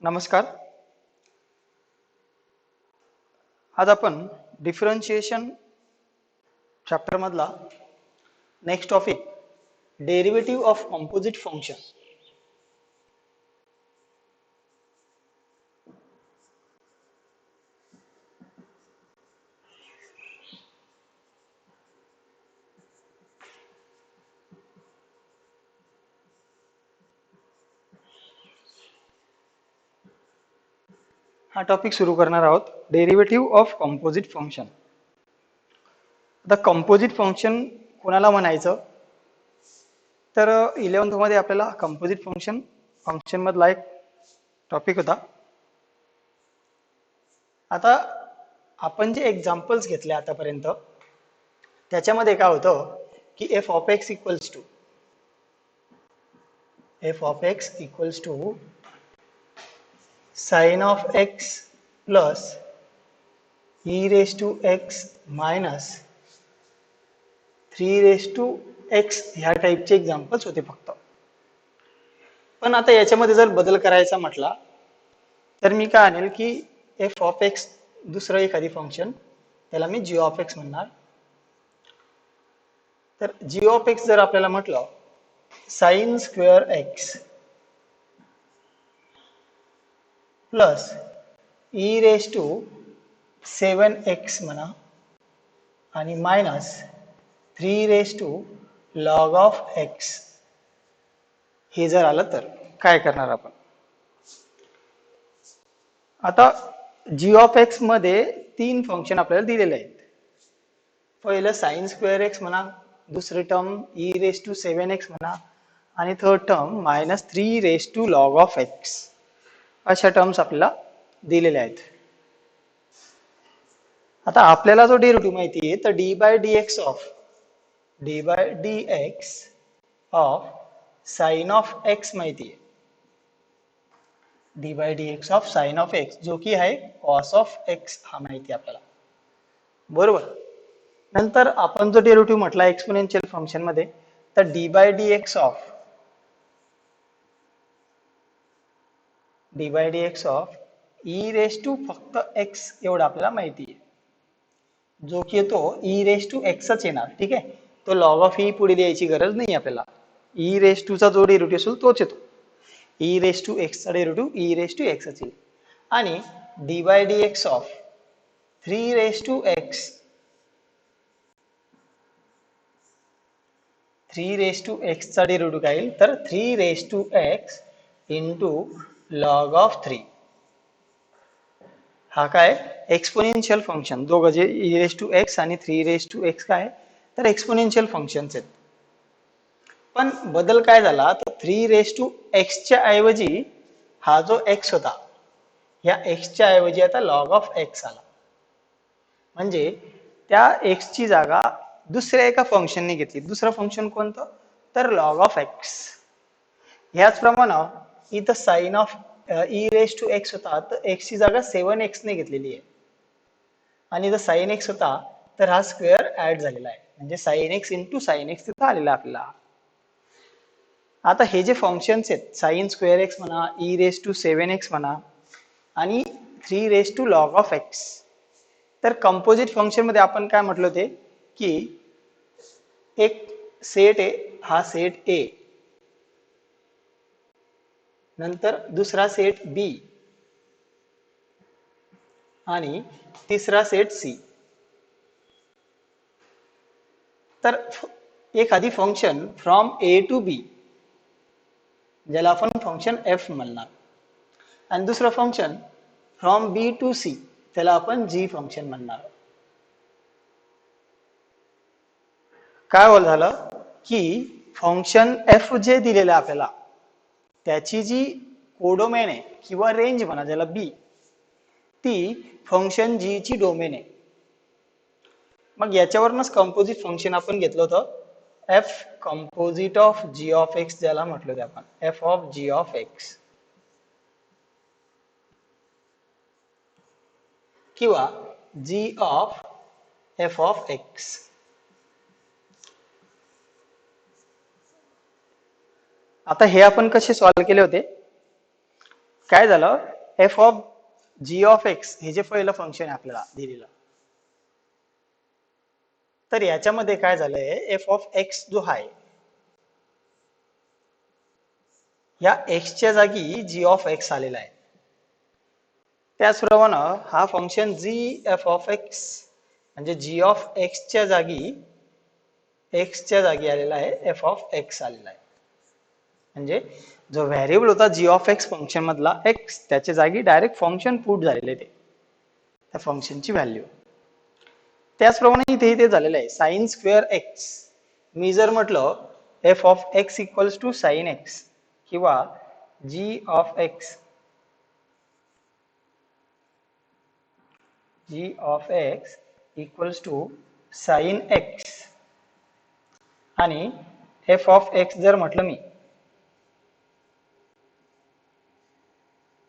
नमस्कार. आज आपण डिफरन्शिएशन चॅप्टर मधला next topic derivative of composite function. हा टॉपिक सुरू करणार आहोत. Derivative of composite function. आता कंपोजिट फंक्शन कोणाला म्हणायचं तर 11th मध्ये आपल्याला कंपोजिट फंक्शन मधला एक टॉपिक होता. आता आपण जे एक्झाम्पल्स घेतले आतापर्यंत त्याच्यामध्ये काय होतं की f of x equals to sin of x plus e raised to x minus 3 raised to x ह्या टाईपचे एक्झाम्पल्स होते फक्त. पण आता याच्यामध्ये जर बदल करायचा म्हटला तर मी काय आणेल की f of x दुसरं एखादी फंक्शन त्याला मी g of x म्हणणार. तर g of x जर आपल्याला म्हटलं sin square x plus e raised to 7x म्हणा आणि minus 3 raised to log of x हे जर आलं तर काय करणार आपण. आता g of x मध्ये तीन फंक्शन आपल्याला दिलेले आहेत. पहिलं sin square x म्हणा, दुसरी term e raised to 7x म्हणा आणि third term minus 3 raised to log of x अशा टर्म्स आपल्याला दिलेल्या आहेत. आता आपल्याला जो डेरिव्हेटिव्ह माहिती आहे तर d by dx of sin of x माहिती आहे. d by dx of sin of x जो की आहे cos of x हा माहिती आहे आपल्याला. बरोबर. नंतर आपण जो डेरिव्हेटिव्ह म्हटला एक्सपोनेन्शियल फंक्शन मध्ये तर d by dx of e raised to फक्त x एवढा आपल्याला माहिती आहे. जो की तो e raised to x च येणार. ठीक आहे. तो log of e पुढे द्यायची गरज नाही आपल्याला. e raised to चा जो डेरिव्हेटिव्ह असेल तोच येतो. e raised to x चा derivative e raised to x च येईल. आणि d by dx of 3 raised to x 3 raised to x चा डेरिव्हेटिव्ह काय येईल तर 3 raised to x into log of 3. हा काय एक्सपोनेन्शियल फंक्शन दोघं जे e raised to x आणि 3 raised to x काय तर एक्सपोनेन्शियल फंक्शन्स आहेत. पण बदल काय झाला तर 3 raised to x च्या ऐवजी हा जो x होता या x च्या ऐवजी आता log of x आला. म्हणजे त्या x ची जागा दुसऱ्या एका फंक्शनने घेतली. दुसरं फंक्शन कोणतं तर log of x. ह्याचप्रमाणे इथं sin of e raised to x होता तर x ची जागा 7x ने घेतलेली आहे आणि जर sin x होता तर हा स्क्वेअर ऍड झालेला आहे म्हणजे sin x into sin x तिथं आलेला आपल्याला. आता हे जे फंक्शन्स आहेत sin square x म्हणा e raised to 7x म्हणा आणि 3 raised to log of x तर कंपोजिट फंक्शन मध्ये आपण काय म्हटलं होते की एक सेट आहे हा सेट A नंतर दुसरा सेट B आणि तिसरा सेट C. तर एखादी function from A to B ज्याला आपण फंक्शन f म्हणणार आणि दुसरं function from B to C त्याला आपण g फंक्शन म्हणणार. काय झालं की फंक्शन f जे दिलेलं आपल्याला त्याची जी कोडोमेन आहे किंवा रेंज म्हणा ज्याला b ती फंक्शन g ची डोमेन आहे. मग याच्यावरनच कंपोजिट फंक्शन आपण घेतलं होतं f composite of g of x ज्याला म्हटलं होतं आपण f of g of x किंवा g of f of x. आता हे आपण कसे सॉल्व्ह केले होते काय झालं F of G of x हे जे पहिलं फंक्शन आहे आपल्याला दिलेलं, तर याच्यामध्ये काय झालंय, एफ ऑफ एक्स जो आहे या एक्सच्या जागी जी ऑफ एक्स आलेला आहे. त्याचप्रमाणे हा function G F of X म्हणजे जी ऑफ एक्सच्या जागी आलेला आहे एफ ऑफ एक्स आलेला आहे. म्हणजे जो व्हेरिएबल होता जी ऑफ एक्स फंक्शन मधला एक्स, त्याच्या जागी डायरेक्ट फंक्शन पुट झालेले आहे, त्या फंक्शनची व्हॅल्यू. त्याचप्रमाणे इथे झालेलं आहे साइन स्क्वेअर एक्स. मी जर म्हटलं F of x equals to sine x किंवा g of x equals to sine x आणि एफ ऑफ एक्स जर म्हटलं मी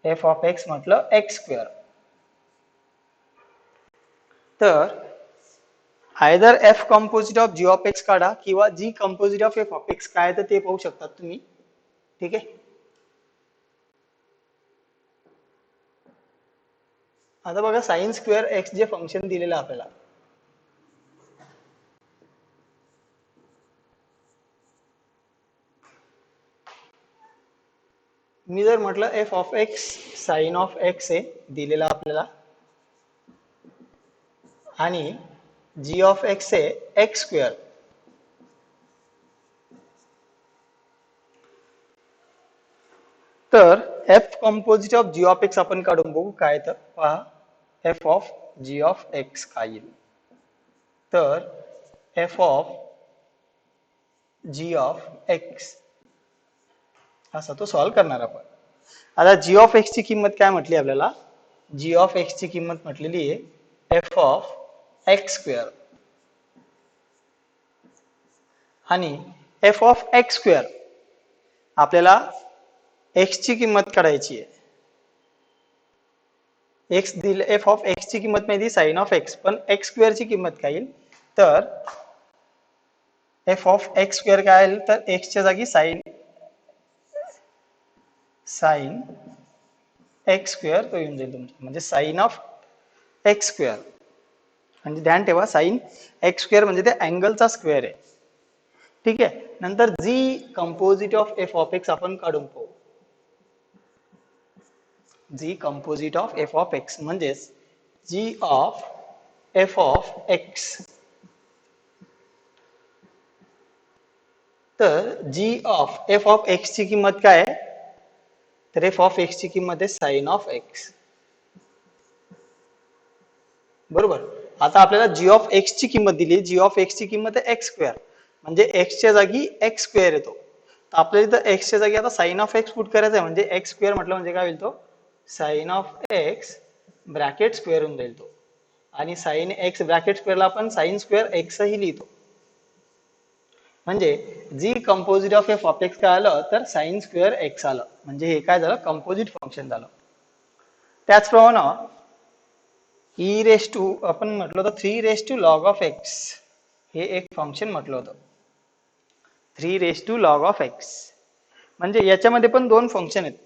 एफ ऑफ एक्स म्हटलं एक्स स्क्वेअर, तर either f composite of G of x काढा किंवा g composite of f of x काय तर ते पाहू शकतात तुम्ही. ठीक आहे. आता बघा साइन स्क्वेअर एक्स जे फंक्शन दिलेलं आपल्याला, मी जर म्हटलं F of X sine of X आहे दिलेला आपल्याला आणि जी ऑफ एक्स आहे एक्स स्क्वेअर, तर F composite of G of x आपण काढून बघू काय, तर पहा F of G of x काय येईल, तर F of G of x असा तो सॉल्व्ह करणार आपण. आता जी ऑफ एक्स ची किंमत काय म्हटली आपल्याला, जी ऑफ एक्स ची किंमत म्हटलेली आहे एफ ऑफ एक्स स्क्वेअर आणि एफ ऑफ एक्स स्क्वेअर आपल्याला एक्स ची किंमत काढायची आहे. एक्स दिले, एफ ऑफ एक्स ची किंमत माहिती साइन ऑफ एक्स, पण एक्स स्क्वेअर ची किंमत काय येईल, तर एफ ऑफ एक्स स्क्वेअर काय येईल, तर एक्स च्या जागी साइन एक्स स्क्वेअर तो येऊन जाईल तुमचा, म्हणजे साइन ऑफ एक्स स्क्वेअर. म्हणजे ध्यान ठेवा साइन एक्स स्क्वेअर म्हणजे ते अँगलचा स्क्वेअर आहे. ठीक आहे. नंतर g composite of f of x आपण काढून पाहू. G composite of f of x म्हणजेच g of f of x, तर जी ऑफ एफ ऑफ एक्स ची किंमत काय आहे, तर एफ ऑफ एक्स ची किंमत आहे साइन ऑफ एक्स. बरोबर. आता आपल्याला जी ऑफ एक्स ची किंमत दिली, जी ऑफ एक्स ची किंमत आहे एक्स स्क्वेअर म्हणजे एक्स च्या जागी एक्स स्क्वेअर येतो, तर आपल्याला इथं एक्स च्या जागी आता साइन ऑफ एक्स पुट करायचं आहे, म्हणजे एक्स स्क्वेअर म्हटलं म्हणजे काय होईल, तो sine of x bracket square होऊन जाईल तो, आणि साइन एक्स ब्रॅकेट स्क्वेअरला आपण साइन स्क्वेअर एक्स ही लिहितो. म्हणजे g composite of f of x काय आलं, तर साइन स्क्वेअर एक्स आलं, म्हणजे हे काय झालं, कंपोजिट फंक्शन झालं. त्याचप्रमाणे ई रेस टू आपण म्हटलं होतं 3 raise to log of x, हे एक फंक्शन म्हटलं होतं 3 raise to log of X, म्हणजे याच्यामध्ये पण दोन फंक्शन आहेत.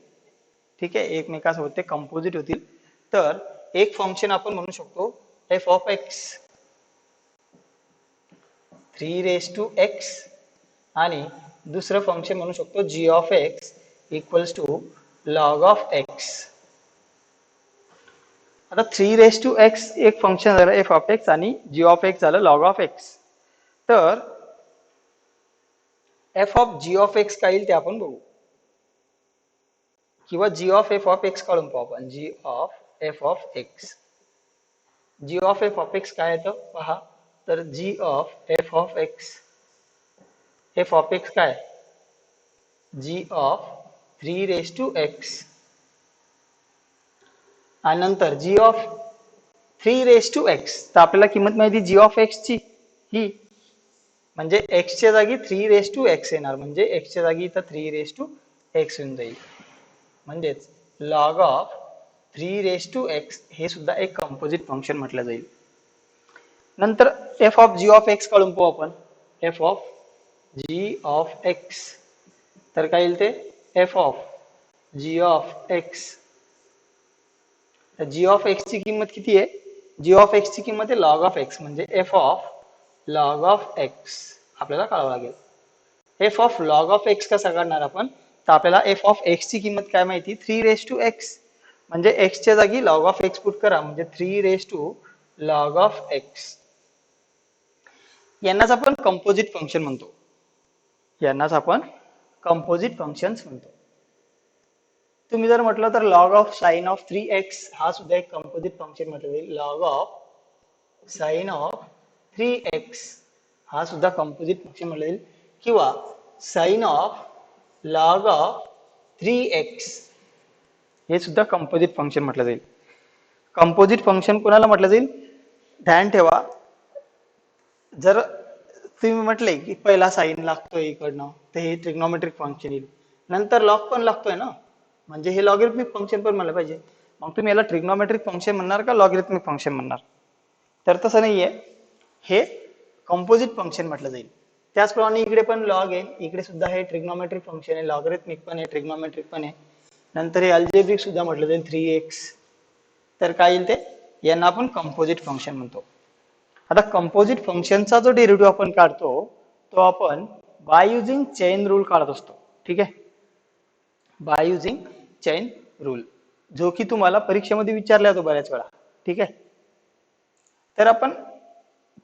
ठीक आहे, एकमेकांसोबत ते कंपोजिट होतील. तर एक फंक्शन आपण म्हणू शकतो f of x 3 raise to x आणि दुसरं फंक्शन म्हणू शकतो g of x equals to log of x. आता 3 रेस टू एक्स एक फंक्शन झालं एफ ऑफ एक्स आणि जी ऑफ एक्स झालं लॉग ऑफ एक्स. तर F of G of x काय येईल ते आपण बघू, किंवा g of f of x काढून पाहू आपण. G of f of x, g of f of x काय येतं पहा, तर जी of f of x, f of x काय, g of 3 raise to x आणि नंतर g of 3 raise to x, तर आपल्याला किंमत माहिती जी ऑफ एक्स ची ही, म्हणजे एक्स च्या जागी 3 रेस टू एक्स येणार, म्हणजे एक्स च्या जागी इथं 3 रेस टू एक्स येऊन जाईल, म्हणजेच log of 3 raise to X हे सुद्धा एक कंपोजिट फंक्शन म्हटलं जाईल. नंतर F of G of x काढून पाहू आपण. F of G of x, तर काय येईल ते F of G of x तर जी ऑफ एक्स ची किंमत किती आहे? जी ऑफ एक्स ची किंमत आहे लॉग ऑफ एक्स, म्हणजे f of log of x आपल्याला काढावं लागेल. F of log of x कसा काढणार आपण? तर आपल्याला एफ ऑफ एक्स ची किंमत काय माहिती? 3 raised to x, म्हणजे x च्या जागी लॉग ऑफ एक्स पुट करा, म्हणजे 3 raised to log of x. यांनाच आपण कंपोजिट फंक्शन म्हणतो. यांनाच आपण कंपोजिट फंक्शन्स म्हणतो. तुम्ही जर म्हटलं तर log of sine of 3x हा सुद्धा एक कंपोजिट फंक्शन म्हटलं जाईल. Log of sine of 3x हा सुद्धा कंपोजिट फंक्शन म्हटलं जाईल, किंवा sign of log of 3x हे सुद्धा कंपोजिट फंक्शन म्हटलं जाईल. कंपोजिट फंक्शन कोणाला म्हटलं जाईल? ध्यान ठेवा, जर तुम्ही म्हटले की पहिला साइन लागतोय इकडनं तर हे ट्रिग्नोमेट्रिक फंक्शन येईल, नंतर लॉग पण लागतोय ना, म्हणजे हे लॉगरिथमिक फंक्शन पण म्हणलं पाहिजे. मग तुम्ही याला ट्रिग्नोमेट्रिक फंक्शन म्हणणार का लॉगरिथमिक फंक्शन म्हणणार? तर तसं नाहीये, हे कंपोजिट फंक्शन म्हटलं जाईल. त्याचप्रमाणे इकडे पण लॉग आहे, इकडे सुद्धा हे ट्रिग्नोमेट्रिक फंक्शन आहे, लॉगरिथमिक पण आहे, ट्रिग्नोमेट्रिक पण आहे. नंतर हे अल्जेब्रिक सुद्धा म्हटलं जाईल 3x. तर काय येईल ते? यांना आपण कंपोजिट फंक्शन म्हणतो. आता कंपोजिट फंक्शनचा जो डेरिव्हेटिव्ह आपण काढतो तो आपण बाय युजिंग चेन रूल काढत असतो. ठीक आहे, बाय युजिंग चेन रूल, जो की तुम्हाला परीक्षेमध्ये विचारला जातो बऱ्याच वेळा. ठीक आहे, तर आपण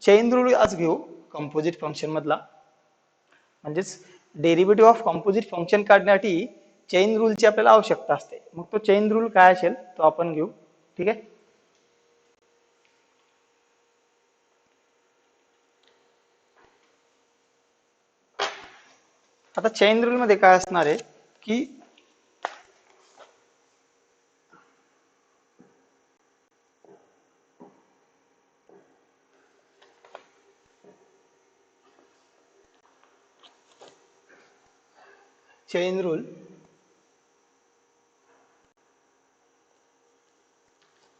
चेन रूल आज घेऊ कंपोजिट फंक्शन मधला, म्हणजेच डेरिव्हेटिव्ह ऑफ कंपोजिट फंक्शन काढण्यासाठी चेन रूलची आपल्याला आवश्यकता असते. मग तो चेन रूल काय असेल तो आपण घेऊ. ठीक आहे, आता चेन रूल मध्ये काय असणार आहे की chain rule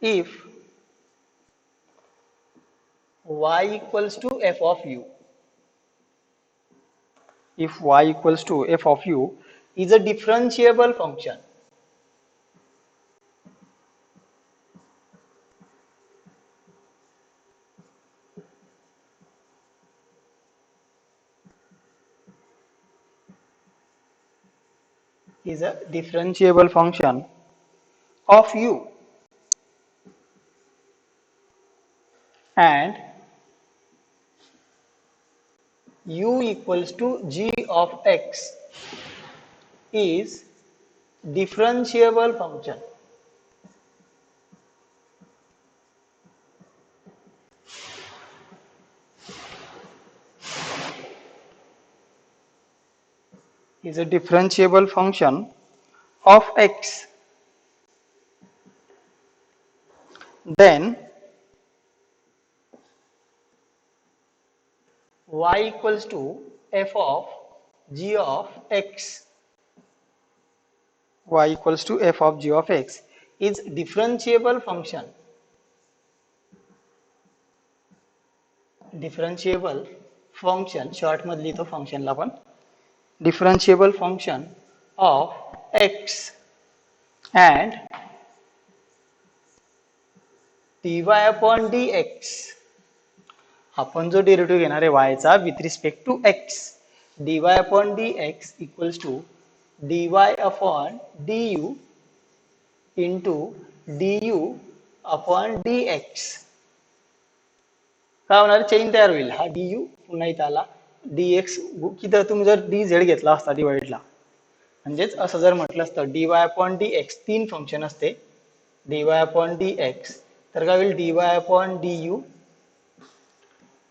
if y equals to f of u, if y equals to f of u is a differentiable function, is a differentiable function of u, and u equals to g of x is differentiable function. Is a differentiable function of x, then y equals to f of g of x, y equals to f of g of x is differentiable function. Differentiable function short मध्ये लिहितो फंक्शनला आपण, differentiable function of x and dy upon dx. आपण जो derivative घेणार आहे y चा with respect to x, dy upon dx equals to dy upon du into du upon dx. काय होणार? चेन तयार होईल. हा du पुन्हा इथं आला, dx किती तुम्ही जर dz घेतला असता डिवाइडला, म्हणजेच असं जर म्हटलं असतं dy upon dx, तीन फंक्शन असते dy upon dx, तर काय होईल? dy upon du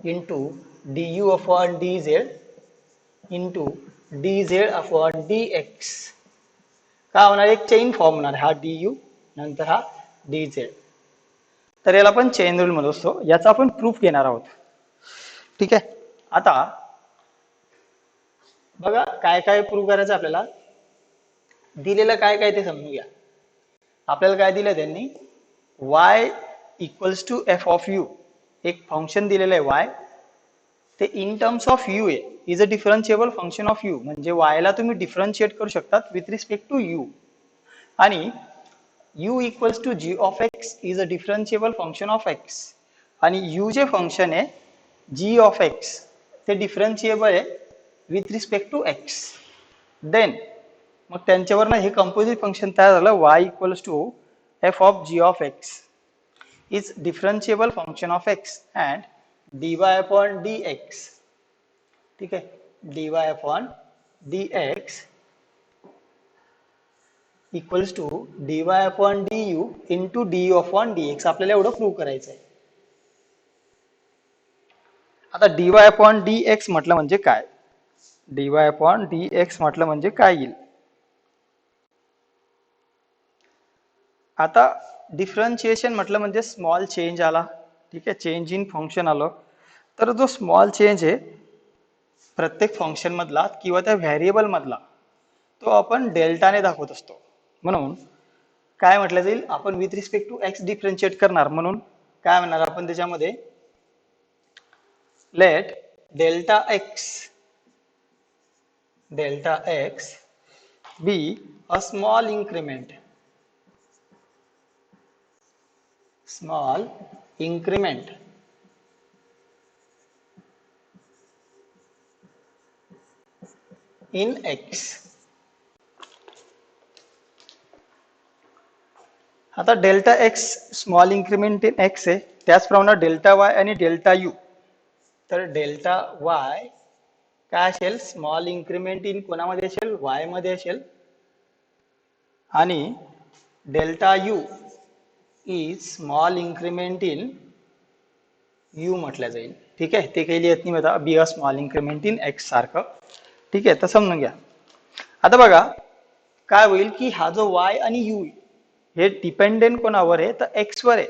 into du upon dz into dz upon dx. काय होणार? एक चेन फॉर्म होणार, हा du नंतर हा dz. तर याला आपण चेन रूल म्हणत असतो. याचा आपण प्रूफ घेणार आहोत. ठीक आहे, आता बघा काय काय प्रूफ करायचं आपल्याला. दिलेलं काय काय ते समजून घ्या. आपल्याला काय दिलं त्यांनी? y equals to f of u, एक फंक्शन दिलेलं आहे y, ते इन टर्म्स ऑफ u आहे, is a differentiable function of u, म्हणजे y ला तुम्ही डिफरन्शिएट करू शकतात विथ रिस्पेक्ट टू u. आणि u equals to g of x is a differentiable function of x आणि u जे फंक्शन आहे g ऑफ x ते डिफरन्शिएबल आहे with respect to x. Then मग त्यांच्यावरनं हे कंपोजिट फंक्शन तयार झालं y equals to f of g of x is differentiable function of x and dy upon dx. ठीक आहे, dy upon dx equals to dy upon du into du upon dx. आपल्याला एवढं prove करायचं आहे. आता dy upon dx म्हटलं म्हणजे काय, dy अपॉन dx म्हटलं म्हणजे काय येईल. आता डिफरन्शिएशन म्हटलं म्हणजे स्मॉल चेंज आला. ठीक आहे, चेंज इन फंक्शन आलं तर जो स्मॉल चेंज आहे प्रत्येक फंक्शन मधला किंवा त्या व्हेरिएबल मधला तो आपण डेल्टाने दाखवत असतो. म्हणून काय म्हटलं जाईल, आपण with respect to X differentiate करणार म्हणून काय म्हणणार आपण त्याच्यामध्ये, let delta X be a small increment in x. आता delta X small increment in X आहे, त्याचप्रमाणे डेल्टा वाय आणि डेल्टा यू. तर डेल्टा वाय काय असेल, स्मॉल इन्क्रीमेंट इन कोणामध्ये असेल, वाय मध्ये असेल. आणि delta you is small increment in you म्हटलं जाईल. ठीक आहे, ते काही लिहित नाही आता, बी a small increment in x सारखं. ठीक आहे, तर समजून घ्या. आता बघा काय होईल की हा जो y आणि u हे डिपेंडेंट कोणावर आहे तर x वर आहे.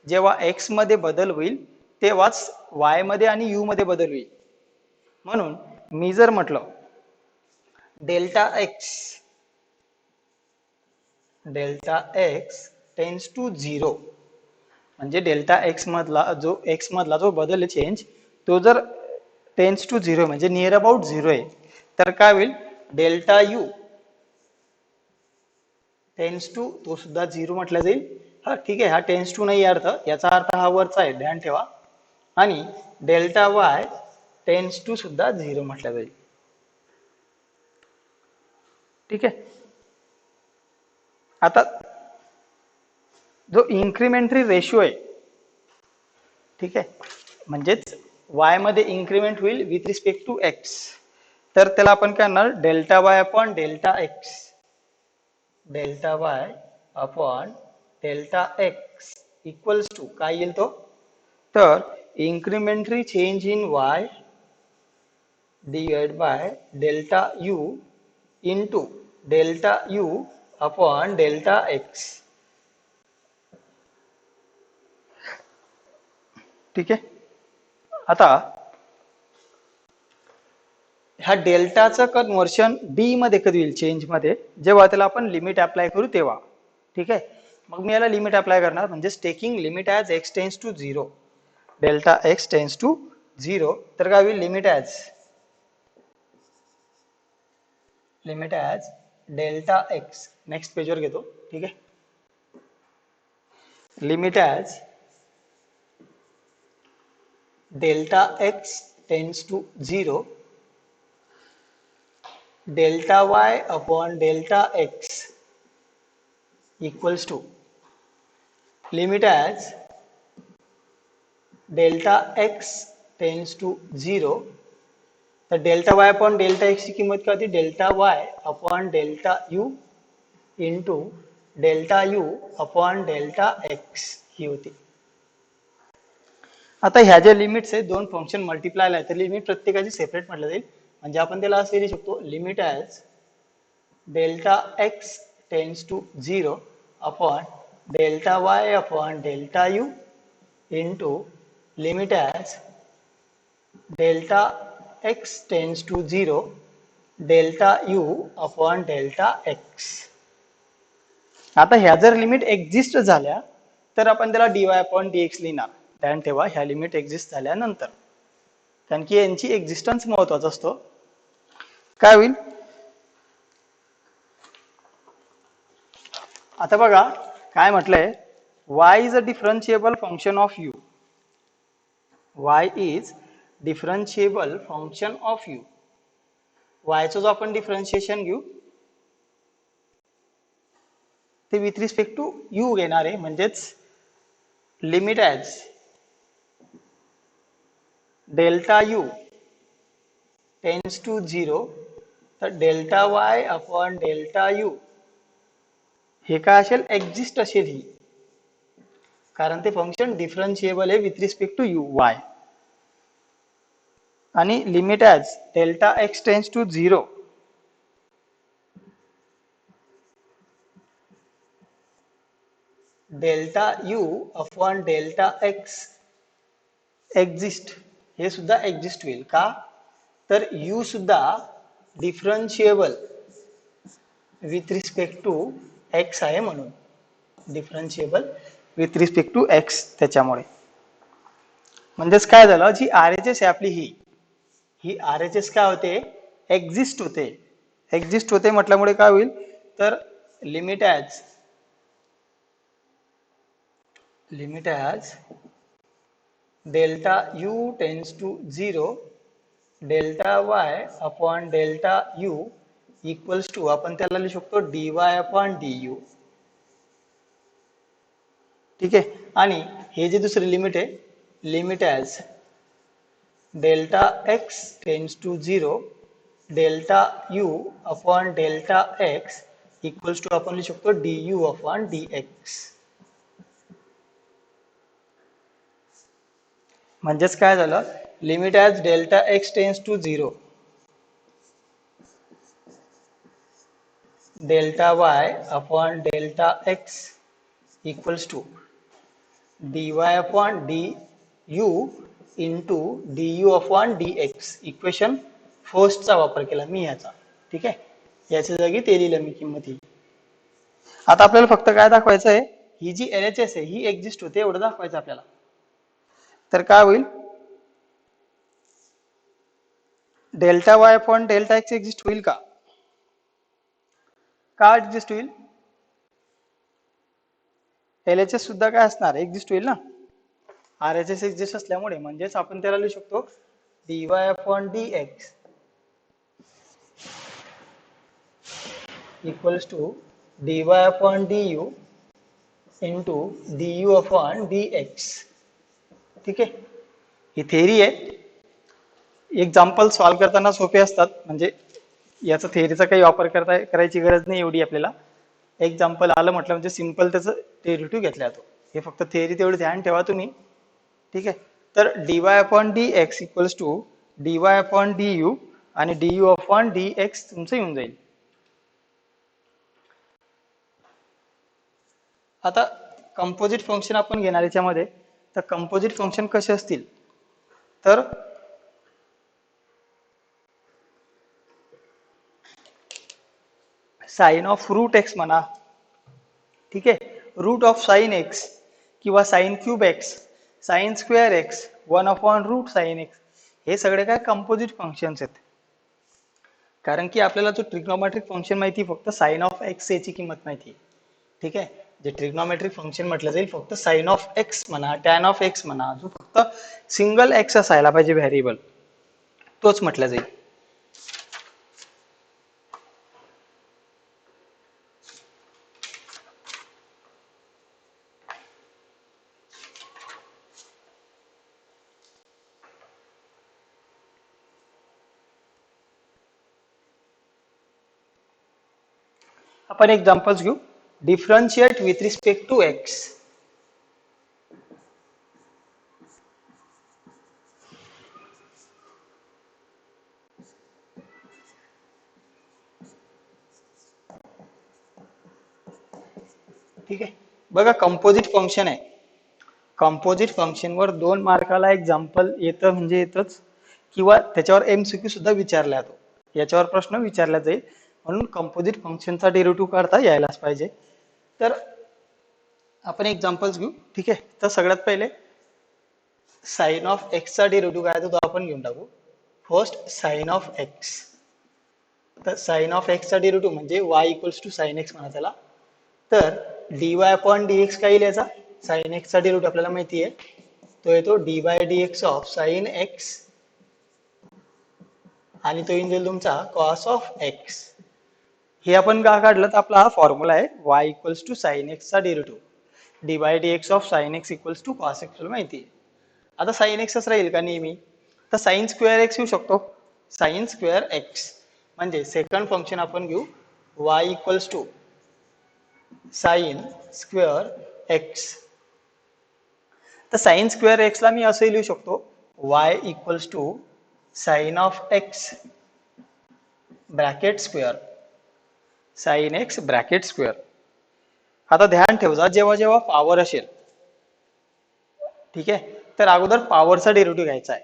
जेव्हा x मध्ये बदल होईल तेव्हाच y मध्ये आणि u मध्ये बदल होईल. म्हणून मी जर म्हटलं डेल्टा x टेन्स टू 0 म्हणजे डेल्टा x मधला जो बदल आहे चेंज तो जर टेन्स टू 0 म्हणजे नियर अबाउट 0 आहे तर काय होईल, डेल्टा यू टेन्स टू तो सुद्धा 0 म्हटलं जाईल. हा ठीक आहे, हा टेन्स टू नाही अर्थ, याचा अर्थ हा वरचा आहे, ध्यान ठेवा. आणि डेल्टा वाय टेन्स टू सुद्धा 0 म्हटलं जाईल. ठीक आहे, आता जो इन्क्रीमेंटरी रेशो आहे, ठीक आहे, म्हणजेच वाय मध्ये इन्क्रीमेंट होईल विथ रिस्पेक्ट टू एक्स, तर त्याला आपण काय करणार, delta Y upon delta x equals to काय येईल तो, तर incremental change in y divide by delta you into delta you upon delta x. ठीक आहे, आता ह्या डेल्टाचं कन्व्हर्शन डी मध्ये कधी होईल, चेंज मध्ये, जेव्हा त्याला आपण लिमिट अप्लाय करू तेव्हा. ठीक आहे, मग मी याला लिमिट अप्लाय करणार म्हणजे taking limit as X tends to 0, delta X tends to 0, तर काय होईल, limit as delta X, next पेजवर घेतो. ठीक आहे, limit as delta X tends to 0 delta Y upon delta x equals to limit as delta X tends to 0. तर delta Y upon delta X ची किंमत काय होती, delta Y upon delta you into delta you upon delta x ही होती. आता ह्या ज्या limits आहेत, दोन फंक्शन मल्टिप्लाय आहे तर लिमिट प्रत्येकाची सेपरेट म्हटलं जाईल. म्हणजे आपण त्याला असे लिहू शकतो, limit as delta X tends to 0 upon delta Y upon delta you into limit as delta X tends to 0 delta you upon delta X. आता ह्या जर लिमिट एक्झिस्ट झाल्या तर आपण त्याला dy अपॉन dx लिहिणार. ध्यान ठेवा, ह्या लिमिट एक्झिस्ट झाल्यानंतर, कारण की यांची एक्झिस्टन्स महत्वाचा असतो. काय होईल, आता बघा काय म्हटलंय, y is a differentiable function of u. y is differentiable function of u. y चं जो आपण डिफरन्शिएशन घेऊ ते विथ रिस्पेक्ट टू u घेणार आहे, म्हणजेच limit as delta u tends to 0, तर delta y upon delta u हे काय असेल, एक्झिस्ट असेल ही, कारण ते फंक्शन डिफरन्शिएबल आहे with respect to u y. आणि limit as delta x tends to 0, delta u upon delta x exist, हे सुद्धा एक्झिस्ट होईल का, तर u सुद्धा differentiable with respect to x आहे, म्हणून differentiable with respect to x. त्याच्यामुळे म्हणजेच काय झालं, जी RHS आहे आपली ही RHS काय होते, एक्झिस्ट होते. एक्झिस्ट होते म्हटल्यामुळे काय होईल, तर limit as delta u tends to 0, delta y upon delta u equals to, आपण त्याला लिहू शकतो dy अपॉन du. ठीक आहे. आणि हे जे दुसरी लिमिट आहे, limit as delta x tends to 0, delta u upon delta x equals to, आपण लिहू शकतो du अपॉन dx. म्हणजेच काय झालं, limit as delta x tends to 0, delta y upon delta x equals to dy upon du into du upon dx. Equation फर्स्टचा वापर केला मी याचा. ठीक आहे, याच्या जागी ते लिहिलं मी किंमत ही. आता आपल्याला फक्त काय दाखवायचं आहे, ही जी LHS आहे ही एक्झिस्ट होते एवढं दाखवायचं आपल्याला. तर काय होईल, delta y upon delta x exist होईल का एक्झिस्ट होईल, LHS सुद्धा काय असणार, एक्झिस्ट होईल ना. RHS एक्झिस्ट असल्यामुळे, म्हणजेच आपण त्याला लिहू शकतो dy upon dx equals to dy upon du into du upon dx. ठीक आहे, ही थेरी आहे. एक्झाम्पल सॉल्व करताना सोपे असतात, म्हणजे याचा थेरीचा काही वापर करायची गरज नाही एवढी आपल्याला. एक्झाम्पल आलं म्हटलं म्हणजे सिंपल त्याचं डेरिव्हेटिव्ह घेतला जातो. हे फक्त थेरी तेवढी ध्यान ठेवा तुम्ही. ठीक आहे, तर dy upon dx equals to dy upon du आणि du अपॉन dx तुमचं येऊन जाईल. आता कंपोजिट फंक्शन आपण घेणार याच्यामध्ये, तर कंपोजिट फंक्शन कसे असतील, तर साइन ऑफ रूट एक्स म्हणा. ठीक आहे, रूट ऑफ साइन एक्स किंवा sine cube x, sign square x, 1 upon root sine x, हे सगळे काय कंपोजिट फंक्शन्स आहेत. कारण की आपल्याला जो ट्रिग्नोमेट्रिक फंक्शन माहिती, फक्त साइन ऑफ एक्स याची किंमत माहिती. ठीक आहे, जे ट्रिग्नोमेट्रिक फंक्शन म्हटलं जाईल फक्त साइन ऑफ एक्स म्हणा, टॅन ऑफ एक्स म्हणा, जो फक्त सिंगल एक्स असायला पाहिजे व्हेरिएबल, तोच म्हटलं जाईल. आपण एक्झाम्पल्स घेऊ. Differentiate with respect to x. ठीक आहे, बघा कंपोजिट फंक्शन आहे. कंपोजिट फंक्शन वर 2 मार्काला एक्झाम्पल येतं म्हणजे येतच, किंवा त्याच्यावर MCQ सुद्धा विचारला जातो. याच्यावर प्रश्न विचारला जाईल, म्हणून कंपोजिट फंक्शनचा डेरिव्हेटिव्ह काढता यायलाच पाहिजे. तर आपण एक्झाम्पल्स घेऊ. ठीक आहे, तर सगळ्यात पहिले साइन ऑफ एक्सचा डेरिव्हेटिव्ह काय तो आपण घेऊन टाकू. फर्स्ट साइन ऑफ एक्स, तर साइन ऑफ एक्सचा डेरिव्हेटिव्ह म्हणजे y equals to sine x म्हणा त्याला. तर d y upon d x काय येईल याचा, साइन एक्स चा डेरिव्हेटिव्ह आपल्याला माहिती आहे, तो येतो d by d x of sine x आणि तो येऊन जाईल तुमचा कॉस ऑफ एक्स. हे आपण का काढलं तर आपला हा फॉर्म्युला आहे y equals to sine x चा derivative d by d x of sine x equals to cos x माहिती आहे. आता साइन एक्सच राहील का नेहमी, तर साइन स्क्वेअर एक्स येऊ शकतो, साइन स्क्वेअर एक्स म्हणजे सेकंड फंक्शन आपण घेऊ y equals to sine square x. तर साइन स्क्वेअर एक्स ला मी असं लिहू शकतो y equals to sine of x bracket square sine x bracket square. आता ध्यान ठेवजा जेव्हा जेव्हा पॉवर असेल, ठीक आहे, तर अगोदर पॉवरचा डेरिव्हेटिव्ह घ्यायचा आहे.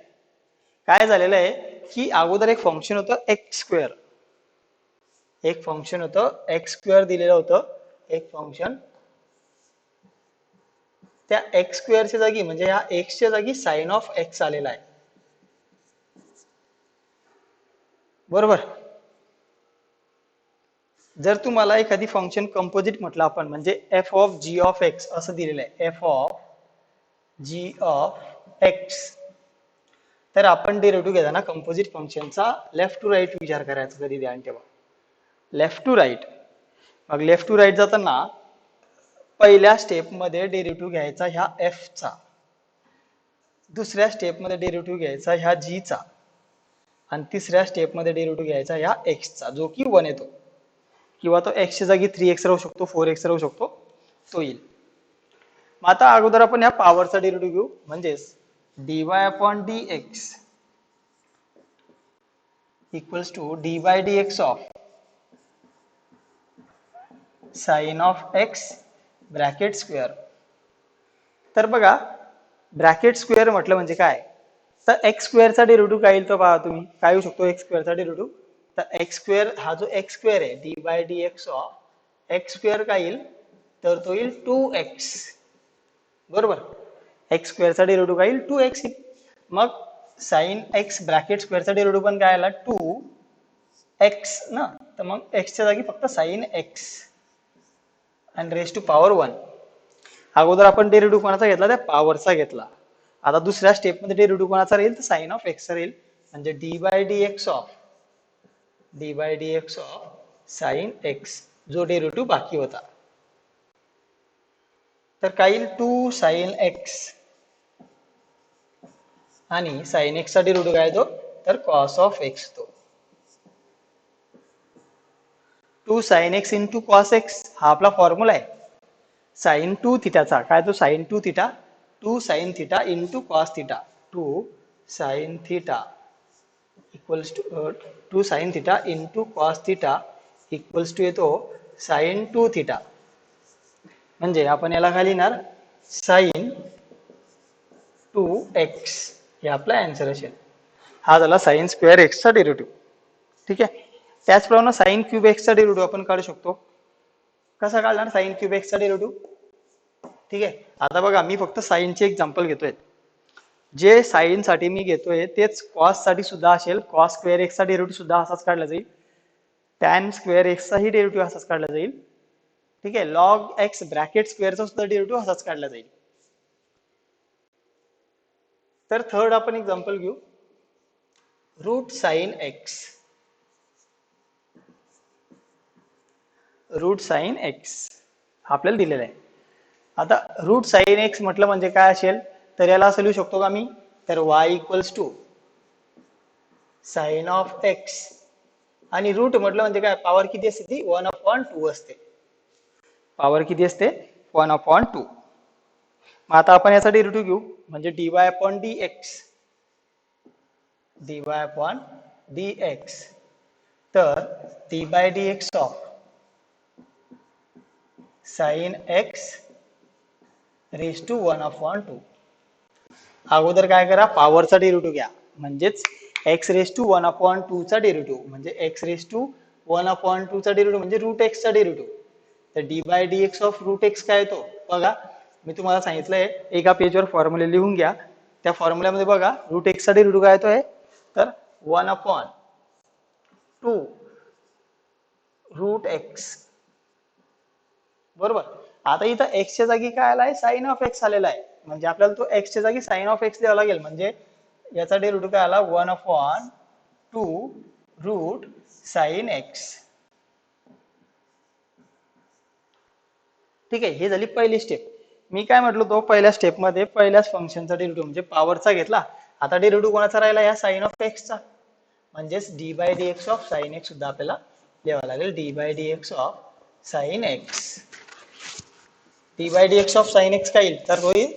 काय झालेलं आहे की अगोदर एक फंक्शन होतं एक्स स्क्वेअर, एक फंक्शन होतं एक्स स्क्वेअर दिलेलं होतं, एक फंक्शन, त्या एक्स स्क्वेअरच्या जागी म्हणजे या एक्सच्या जागी साइन ऑफ एक्स आलेला आहे, बरोबर. जर तुम्हाला एखादी फंक्शन कंपोजिट म्हटलं आपण म्हणजे f of G of x असं दिलेलं आहे, f of G of x, तर आपण डेरिव्हेटिव्ह घेताना कंपोजिट फंक्शनचा लेफ्ट टू राईट विचार करायचा, कधी ध्यान ठेवा, लेफ्ट टू राईट. मग लेफ्ट टू राईट जाताना पहिल्या स्टेप मध्ये डेरिव्हेटिव्ह घ्यायचा ह्या एफ चा, दुसऱ्या स्टेप मध्ये डेरिव्हेटिव्ह घ्यायचा ह्या जी चा आणि तिसऱ्या स्टेप मध्ये डेरिव्हेटिव्ह घ्यायचा ह्या एक्स चा जो की 1 येतो, किंवा तो एक्स च्या जागी 3x राहू शकतो, 4x राहू शकतो, तो येईल. मग आता अगोदर आपण या पॉवरचा डेरिव्हेटिव्ह घेऊ म्हणजेच dy upon dx equals to d by d x of sine of x bracket square. तर बघा ब्रॅकेट स्क्वेअर म्हटलं म्हणजे काय, तर एक्स स्क्वेअरचा डेरिव्हेटिव्ह काय येईल तो पहा तुम्ही, काय येऊ शकतो एक्स स्क्वेअरचा डेरिव्हेटिव्ह, तर एक्स स्क्वेअर हा जो एक्स स्क्वेअर आहे d by d x of x square काय येईल, तर तो येईल 2x, बरोबर. एक्स स्क्वेअरचा डेरिव्हेटिव्ह काय येईल 2x. मग साइन एक्स ब्रॅकेट स्क्वेअरचा डेरिव्हेटिव्ह पण काय आला 2x ना, तर मग x च्या जागी फक्त साइन एक्स आणि रेस टू पॉवर 1. अगोदर आपण डेरिव्हेटिव्ह कोणाचा घेतला, त्या पॉवरचा घेतला. आता दुसऱ्या स्टेप मध्ये डेरिव्हेटिव्ह कोणाचा राहील, तर साइन ऑफ एक्स राहील, म्हणजे d by d x of sine x जो डेरिव्हेटिव्ह बाकी होता, तर काय येईल 2 साइन एक्स आणि साइन एक्स चा डेरिव्हेटिव्ह काय येतो, तर कॉस ऑफ एक्स. तो 2 sine x into cos x हा आपला फॉर्म्युला आहे. साइन 2 थिटाचा काय, तो sine 2 theta, 2 sine theta into cos theta, 2 sine theta equals to 2 sine theta into cos theta equals to येतो साइन 2 थिटा. म्हणजे आपण याला काय लिहिणार, साइन 2x, हे आपला आन्सर असेल. हा झाला साइन स्क्वेअर एक्स चा डेरिव्हेटिव्ह, ठीक आहे. त्याचप्रमाणे साइन क्यूब एक्स चा डेरिव्हेटिव्ह आपण काढू शकतो. कसा काढणार साइन क्यूब एक्स चा डेरिव्हेटिव्ह, ठीक आहे. आता बघा मी फक्त साइनचे एक्झाम्पल घेतोय, जे साइन साठी मी घेतोय तेच कॉस साठी सुद्धा असेल. कॉस स्क्वेअर एक्स चा डेरिव्हेटिव्ह सुद्धा असाच काढला जाईल, टॅन स्क्वेअर एक्स चाही डेरिव्हेटिव्ह असाच काढला जाईल, ठीक आहे. लॉग एक्स ब्रॅकेट स्क्वेअरचा सुद्धा डेरिव्हेटिव्ह असाच काढला जाईल. तर थर्ड आपण एक्झाम्पल घेऊ, route sine x, root sine x आपल्याला दिलेलं आहे. आता रूट साइन एक्स म्हटलं म्हणजे काय असेल, तर याला असं लिहू शकतो का मी, तर y equals to sine of x आणि रूट म्हटलं म्हणजे काय, पॉवर किती असते ती 1/2 असते, पॉवर किती असते 1/2. मग आता आपण याचा डेरिव्हेटिव्ह घेऊ म्हणजे dy अपॉन dx, तर d by d x of sine x raise to 1/2. अगोदर काय करा, पॉवरचा डेरिव्हेटिव्ह घ्या म्हणजेच x रेस टू 1/2 चा डेरिव्हेटिव्ह, म्हणजे x रेस टू 1/2 चा डेरिव्हेटिव्ह म्हणजे रूट एक्स चा डेरिव्हेटिव्ह. तर d by d x of root x काय येतो बघा, मी तुम्हाला सांगितलंय एका पेजवर फॉर्म्युला लिहून घ्या. त्या फॉर्म्युल्यामध्ये बघा रूट एक्स चा डेरिव्हेटिव्ह काय येतोय, तर 1/2 रूट एक्स, बरोबर. आता इथं एक्सच्या जागी काय आलाय, साइन ऑफ एक्स आलेला आहे, म्हणजे आपल्याला तो एक्सच्या जागी साइन ऑफ एक्स द्यावा लागेल. म्हणजे याचा डेरिव्हेटिव्ह काय आला, 1/2 रूट साइन एक्स. ठीक आहे, हे झाली पहिली स्टेप. मी काय म्हटलो, तो पहिल्या स्टेपमध्ये पहिल्याच फंक्शनचा डेरिव्हेटिव्ह म्हणजे पॉवरचा घेतला. आता डेरिव्हेटिव्ह कोणाचा राहिला, या साइन ऑफ एक्सचा, म्हणजेच d by d x of sine x सुद्धा आपल्याला द्यावा लागेल. D by d x of sine x. D by d x of sine x काय येईल, तर होईल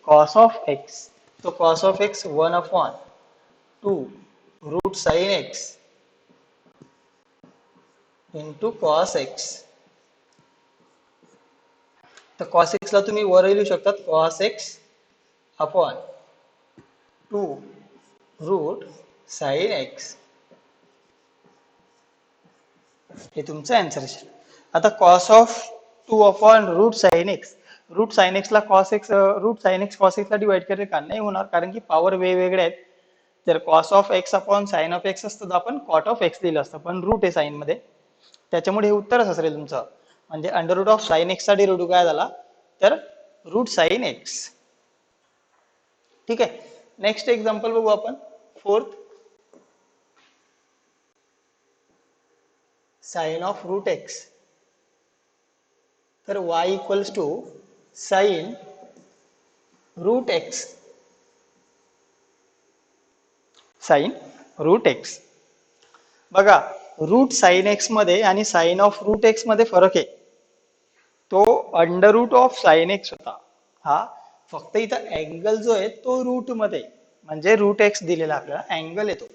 कॉस ऑफ एक्स. तो cos of x 1/2 root sine x into cos x. तर कॉस एक्स ला तुम्ही वर लिहू शकतात, cos x upon 2 root sine x. हे तुमचं आन्सर असेल. आता cos of 2 upon root sine x, root sine x ला cos x, root sine x cos x ला डिवाइड केले का नाही होणार, कारण की पॉवर वेगवेगळे आहेत. जर cos of x upon sine of x असतं तर आपण कॉट ऑफ एक्स लिहिलं असतं, पण रूट आहे साइन मध्ये, त्याच्यामुळे हे उत्तरच असेल तुमचं. म्हणजे under root of sine x चा डेरिव्हेटिव्ह काय झाला, तर रूट साइन एक्स. ठीक आहे, नेक्स्ट एक्झाम्पल बघू आपण, fourth. Sine of root x, तर y equals to sine root x. Sine root x, बघा रूट साइन एक्स मध्ये आणि साइन ऑफ रूट एक्स मध्ये फरक आहे. तो under root of sine x होता हा, फक्त इथं अँगल जो आहे तो रूट मध्ये, म्हणजे रूट एक्स दिलेला आपल्याला अँगल येतो,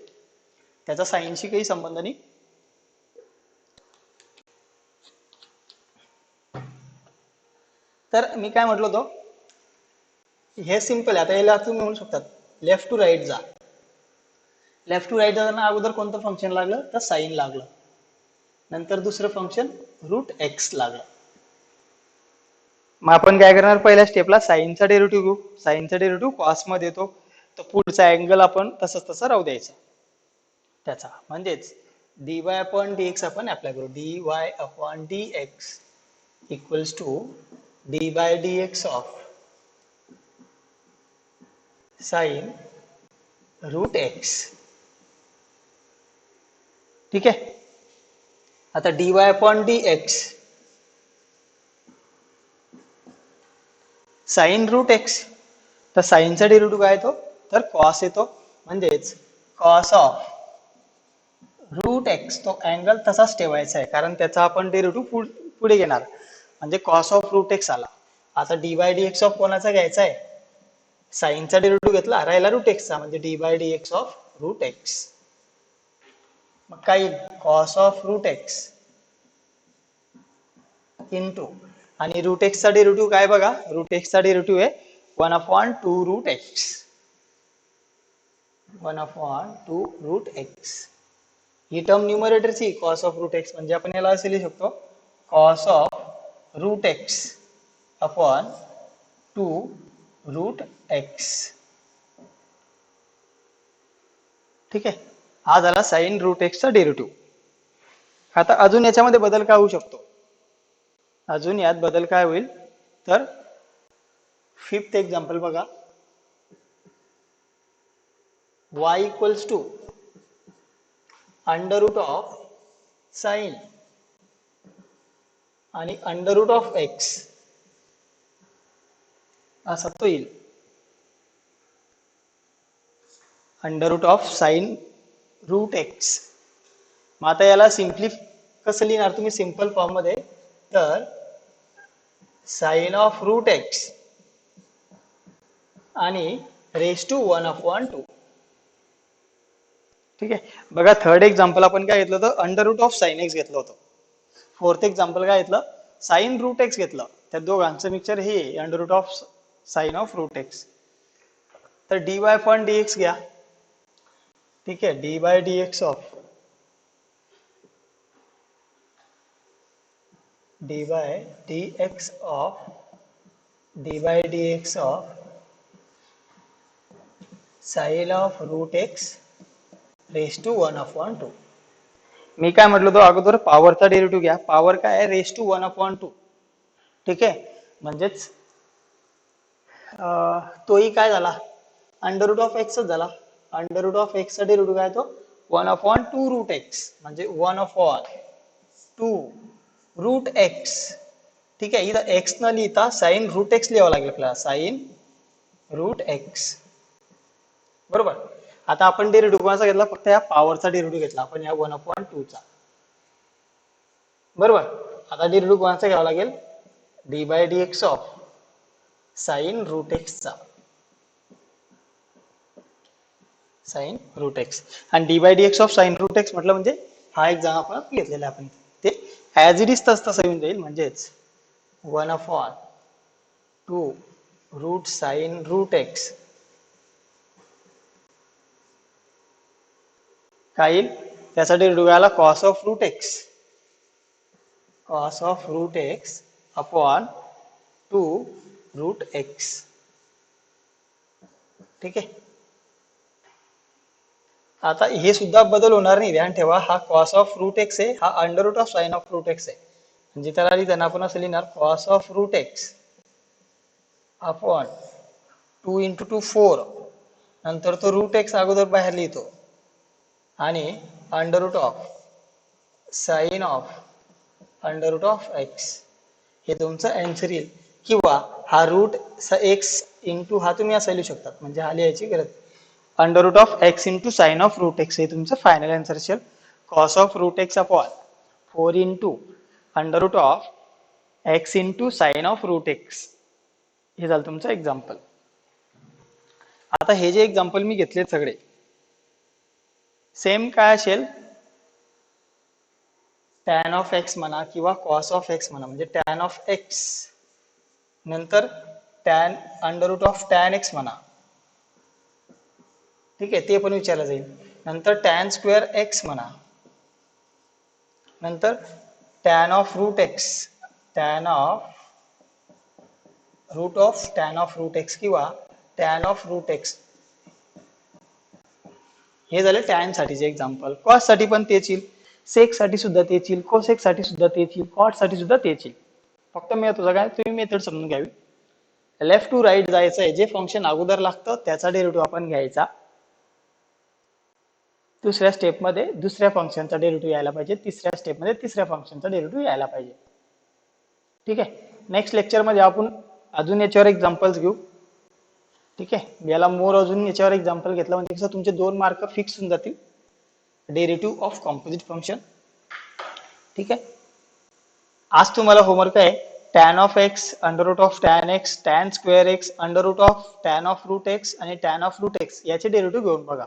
त्याचा साइनशी काही संबंध नाही. तर मी काय म्हटलो होतो, हे सिंपल आहे. आता याला तुम्ही म्हणू शकतात लेफ्ट टू राईट जा. लेफ्ट टू राईट जाताना अगोदर कोणतं फंक्शन लागलं, तर साइन लागलं, नंतर दुसरं फंक्शन रूट एक्स लागलं. मग आपण काय करणार, पहिल्या स्टेपला साइनचा डेरिव्हेटिव्ह घेऊ. साइनचा डेरिव्हेटिव्ह कॉस मध्ये येतो, तर पुढचा अँगल आपण तसंच तसं राहू द्यायचा त्याचा. म्हणजेच dy अपॉन dx आपण अप्लाय करू. dy upon dx equals to d by d x of sine root x. ठीक आहे, आता dy upon dx sine root x, तर साइनचा डेरिव्हेटिव्ह काय येतो, तर कॉस येतो, म्हणजेच कॉस ऑफ रूट एक्स. तो अँगल तसाच ठेवायचा आहे, कारण त्याचा आपण डेरिव्हेटिव्ह पुढे घेणार, म्हणजे कॉस ऑफ रूट एक्स आला. आता d by d x of कोणाचा घ्यायचा आहे, साइनचा डेरिव्हेटिव्ह घेतला, राहिला रूट एक्सचा, म्हणजे d by d x of root x. मग काय, cos of root x into, आणि रूट एक्सचा डेरिव्हेटिव्ह काय बघा, रूट एक्सचा डेरिव्हेटिव्ह आहे 1/2 रूट एक्स. 1/2 root x. ही टर्म न्यूमरेटरची कॉस ऑफ रूट एक्स, म्हणजे आपण याला असे लिहू शकतो, cos of root x upon 2 root x. ठीक आहे, हा झाला साइन रूट एक्सचा डेरिव्हेटिव्ह. आता अजून याच्यामध्ये बदल काय होऊ शकतो, अजून यात बदल काय होईल, तर फिफ्थ एक्झाम्पल बघा. y equals to under root of sine आणि अंडर रूट ऑफ एक्स असा तो येईल. Under root of sine root x. मग आता याला सिम्पली कसं लिहिणार तुम्ही, सिंपल फॉर्म मध्ये, तर साइन ऑफ रूट एक्स आणि रेस टू 1/2. ठीक आहे, बघा थर्ड एक्झाम्पल आपण काय घेतलं होतं, under root of sine x घेतलं होतं. फोर्थ एक्झाम्पल काय घेतलं, साइन रूट एक्स घेतलं. त्या दोघांचं मिक्सचर हे under root of sine of root x. तर dy अपॉन dx घ्या. ठीक आहे, d by d x of d by d x of sine of root x raise to 1/2. मी काय म्हटलं तो अगोदर पॉवरचा डेरिव्हेटिव्ह घ्या. पॉवर काय आहे, रेस टू 1/2. ठीक आहे, म्हणजेच तोही काय झाला, अंडर रूट ऑफ एक्सच झाला. अंडर रूट ऑफ एक्स चा डेरिव्हेटिव्ह काय तो 1/2 रूट एक्स, म्हणजे 1/2 रूट एक्स. ठीक आहे, इथं एक्स न लिहिता साइन रूट एक्स लिहावं लागेल आपल्याला, साइन रूट एक्स. बरोबर. आता आपण डेरिव्हेटिव्ह कोणाचा घेतला, फक्त या पॉवरचा डेरिव्हेटिव्ह घेतला आपण, या 1/2 चा. बरोबर. आता डेरिव्हेटिव्ह कोणाचा घ्यावा लागेल, d by d x of sine root x चा, साइन रूट एक्स. आणि d by d x of sine root x म्हटलं म्हणजे हा एक जागा आपण घेतलेला आहे आपण, ते ऍज इट इज तसं येऊन जाईल. म्हणजेच 1/2 रूट साइन रूट एक्स काय येईल, त्याचा डेरिव्हेटिव्ह आला cos of root x, cos of root x upon 2 root x. ठीक आहे. आता हे सुद्धा बदल होणार नाही, ध्यान ठेवा. हा कॉस ऑफ रूट एक्स आहे, हा under root of sine of root x आहे. म्हणजे त्याला लिहिताना आपण असं लिहिणार cos of root x upon 2 × 2 4, नंतर तो रूट एक्स अगोदर बाहेर लिहितो, आणि under root of sine of under root of x, हे तुमचं आन्सर येईल. किंवा हा रूट एक्स इंटू हा तुम्ही असा लिहू शकतात, म्हणजे हा लिहायची गरज, under root of x into sine of root x, हे तुमचं फायनल आन्सर असेल. Cos of root x upon 4 into under root of x into sine of root x, हे झालं तुमचं एक्झाम्पल. आता हे जे एक्झाम्पल मी घेतले सगळे सेम काय असेल, टॅन ऑफ एक्स म्हणा किंवा कॉस ऑफ एक्स म्हणा, म्हणजे टॅन ऑफ एक्स नंतर tan under root of tan x म्हणा. ठीक आहे, ते पण विचारलं जाईल. नंतर टॅन स्क्वेअर एक्स म्हणा, नंतर tan of root x, tan of tan of root x किंवा टॅन ऑफ रूट एक्स. हे झाले टॅन साठीचे एक्झाम्पल. कॉस साठी पण तेच येईल, सेक साठी सुद्धा तेच येईल, कोसेक साठी सुद्धा तेच येईल, कॉट साठी सुद्धा तेच येईल. फक्त तुझा काय, तुम्ही मेथड समजून घ्यावी. लेफ्ट टू राईट जायचं आहे, जे फंक्शन अगोदर लागतं त्याचा डेरिव्हेटिव्ह आपण घ्यायचा. दुसऱ्या स्टेपमध्ये दुसऱ्या फंक्शनचा डेरिव्हेटिव्ह यायला पाहिजे, तिसऱ्या स्टेपमध्ये तिसऱ्या फंक्शनचा डेरिव्हेटिव्ह यायला पाहिजे. ठीक आहे. नेक्स्ट लेक्चरमध्ये आपण अजून याच्यावर एक्झाम्पल्स घेऊ. ठीक आहे, याला मोर अजून याच्यावर एक्झाम्पल घेतलं म्हणजे कसं तुमचे 2 मार्क फिक्स होऊन जातील. Derivative of composite function. ठीक आहे. आज तुम्हाला होमवर्क आहे tan of x, under root of tan x, tan square x, under root of tan of root x आणि टॅन ऑफ रूट एक्स याचे डेरिव्हेटिव्ह घेऊन बघा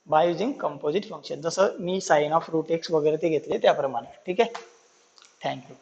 बाय युजिंग कंपोजिट फंक्शन. जसं मी साइन ऑफ रूट एक्स वगैरे ते घेतले त्याप्रमाणे. ठीक आहे. थँक्यू.